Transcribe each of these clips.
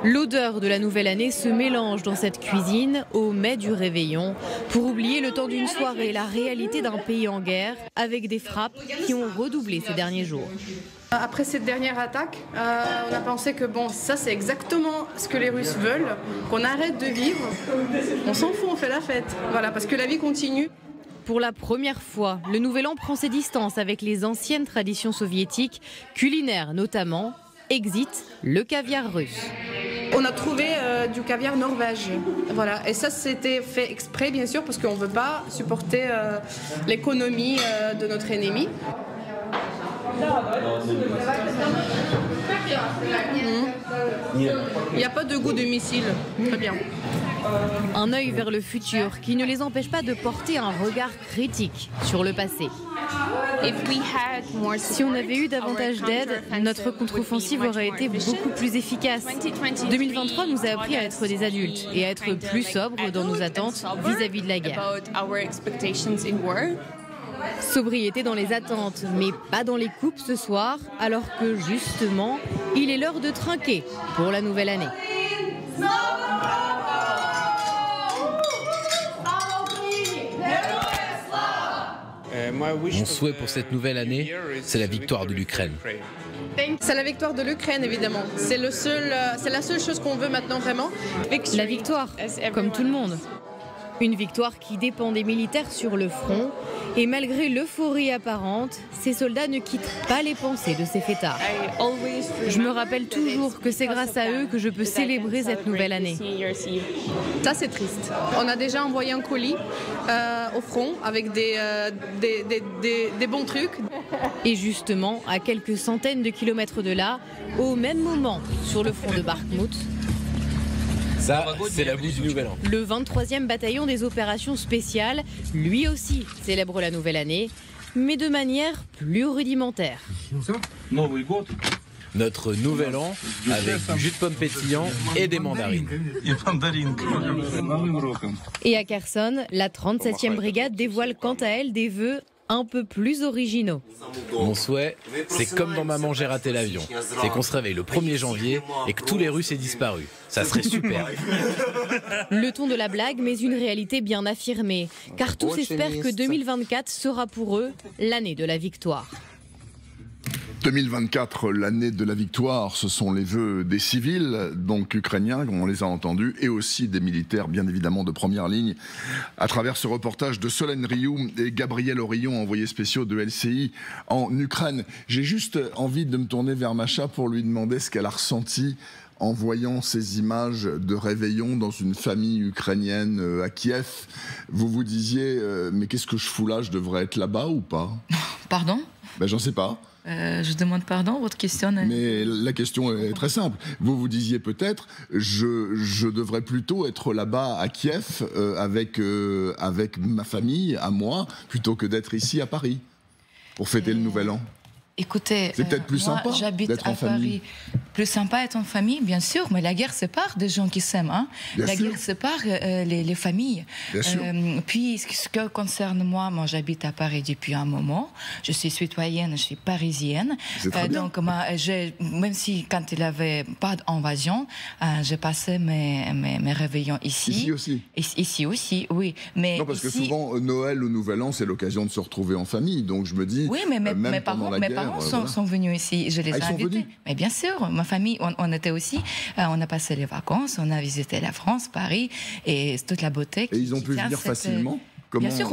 L'odeur de la nouvelle année se mélange dans cette cuisine au mets du réveillon pour oublier le temps d'une soirée la réalité d'un pays en guerre avec des frappes qui ont redoublé ces derniers jours. Après cette dernière attaque, on a pensé que bon, ça c'est exactement ce que les Russes veulent, qu'on arrête de vivre, on s'en fout, on fait la fête, voilà, parce que la vie continue. Pour la première fois, le Nouvel An prend ses distances avec les anciennes traditions soviétiques, culinaires notamment, exit le caviar russe. On a trouvé du caviar norvège, voilà, et ça c'était fait exprès bien sûr parce qu'on ne veut pas supporter l'économie de notre ennemi. Il n'y a pas de goût de missile, très bien. Un œil vers le futur qui ne les empêche pas de porter un regard critique sur le passé. Si on avait eu davantage d'aide, notre contre-offensive aurait été beaucoup plus efficace. 2023 nous a appris à être des adultes et à être plus sobres dans nos attentes vis-à-vis de la guerre. Sobriété dans les attentes, mais pas dans les coupes ce soir, alors que justement, il est l'heure de trinquer pour la nouvelle année. Mon souhait pour cette nouvelle année, c'est la victoire de l'Ukraine. C'est la victoire de l'Ukraine, évidemment. C'est la seule chose qu'on veut maintenant vraiment. La victoire, comme tout le monde. Une victoire qui dépend des militaires sur le front. Et malgré l'euphorie apparente, ces soldats ne quittent pas les pensées de ces fêtards. Je me rappelle toujours que c'est grâce à eux que je peux célébrer cette nouvelle année. Ça, c'est triste. On a déjà envoyé un colis au front avec des bons trucs. Et justement, à quelques centaines de kilomètres de là, au même moment, sur le front de Bakhmout, ça, c'est la boue du Nouvel An. Le 23e bataillon des opérations spéciales, lui aussi, célèbre la nouvelle année, mais de manière plus rudimentaire. Notre Nouvel An avec du jus de pomme pétillant et des mandarines. Et à Kherson, la 37e brigade dévoile quant à elle des vœux un peu plus originaux. Mon souhait, c'est comme dans Maman j'ai raté l'avion. C'est qu'on se réveille le 1er janvier et que tous les Russes aient disparu. Ça serait super. Le ton de la blague, mais une réalité bien affirmée. Car tous espèrent que 2024 sera pour eux l'année de la victoire. 2024, l'année de la victoire, ce sont les vœux des civils, donc ukrainiens, comme on les a entendus, et aussi des militaires, bien évidemment, de première ligne, à travers ce reportage de Solène Rioux et Gabriel Orillon, envoyés spéciaux de LCI en Ukraine. J'ai juste envie de me tourner vers Macha pour lui demander ce qu'elle a ressenti en voyant ces images de réveillon dans une famille ukrainienne à Kiev. Vous vous disiez, mais qu'est-ce que je fous là, je devrais être là-bas ou pas? Pardon? Ben, j'en sais pas. Je demande pardon, votre question. Mais la question est très simple. Vous vous disiez peut-être, je devrais plutôt être là-bas à Kiev avec ma famille, à moi, plutôt que d'être ici à Paris pour fêter le Nouvel An. Écoutez, c'est peut-être plus sympa d'être en famille. Plus sympa être en famille, bien sûr, mais la guerre sépare des gens qui s'aiment. Hein. Guerre sépare les familles. Puis, ce qui concerne moi j'habite à Paris depuis un moment. Je suis citoyenne, je suis parisienne. Donc, même si quand il n'y avait pas d'invasion, j'ai passé mes réveillons ici. Ici aussi. Ici aussi, oui. Mais non, parce que souvent, Noël ou Nouvel An, c'est l'occasion de se retrouver en famille. Donc, je me dis, oui, mais mes parents sont venus ici, je les ai invités. Mais bien sûr, ma famille, on était aussi, on a passé les vacances, on a visité la France, Paris, et toute la beauté. Et ils ont pu venir facilement? Bien sûr,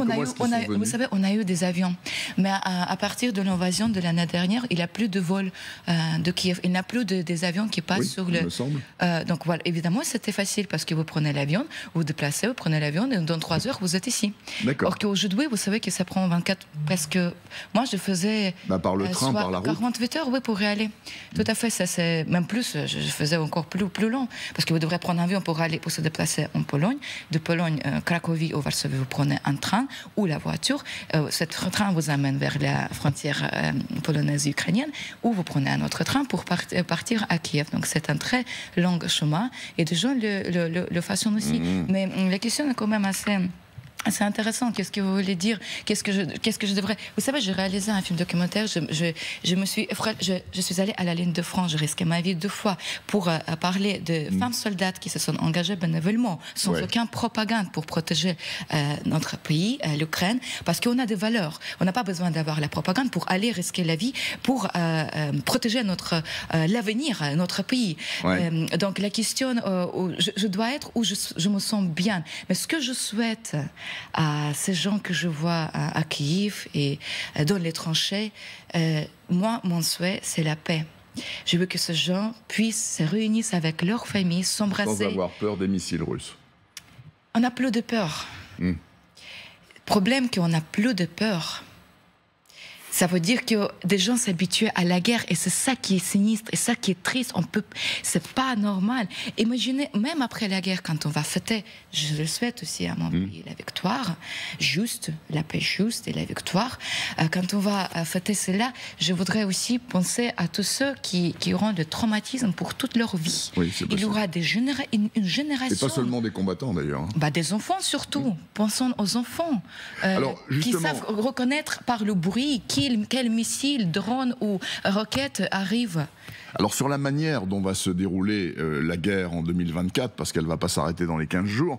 vous savez, on a eu des avions. Mais à partir de l'invasion de l'année dernière, il n'y a plus de vols de Kiev. Il n'y a plus des avions qui passent sur le... il me semble. Donc voilà, évidemment, c'était facile parce que vous prenez l'avion, vous vous déplacez, vous prenez l'avion, et dans 3 heures, vous êtes ici. D'accord. Or qu'aujourd'hui, vous savez que ça prend 24, presque... Moi, je faisais... par le train, par la route. 48 heures, oui, pour y aller. Tout à fait, ça c'est... Même plus, je faisais encore plus long. Parce que vous devrez prendre un avion pour se déplacer en Pologne. De Pologne, Cracovie ou Varsovie, vous prenez un train ou la voiture. Ce train vous amène vers la frontière polonaise et ukrainienne, ou vous prenez un autre train pour partir à Kiev. Donc c'est un très long chemin et des gens le façonnent aussi. Mais la question est quand même C'est intéressant. Qu'est-ce que vous voulez dire? Qu'est-ce que je devrais... Vous savez, j'ai réalisé un film documentaire. Je suis allée à la ligne de front. J'ai risqué ma vie 2 fois pour parler de femmes soldates qui se sont engagées bénévolement, sans aucune propagande, pour protéger notre pays, l'Ukraine, parce qu'on a des valeurs. On n'a pas besoin d'avoir la propagande pour aller risquer la vie, pour protéger l'avenir, notre pays. Donc la question, je dois être où je me sens bien. Mais ce que je souhaite à ces gens que je vois à Kiev et dans les tranchées, moi, mon souhait, c'est la paix. Je veux que ces gens puissent se réunir avec leur famille, s'embrasser. Sans avoir peur des missiles russes. On n'a plus de peur. Le problème, qu'on n'a plus de peur. Ça veut dire que des gens s'habituent à la guerre et c'est ça qui est sinistre et ça qui est triste. C'est pas normal. Imaginez, même après la guerre, quand on va fêter, je le souhaite aussi à mon pays, la victoire, juste, la paix juste et la victoire. Quand on va fêter cela, je voudrais aussi penser à tous ceux qui auront le traumatisme pour toute leur vie. Oui, il y aura une génération. Et pas seulement des combattants d'ailleurs. Bah, des enfants surtout. Pensons aux enfants qui savent reconnaître par le bruit quel missile, drone ou roquette arrive. Alors sur la manière dont va se dérouler la guerre en 2024, parce qu'elle ne va pas s'arrêter dans les 15 jours,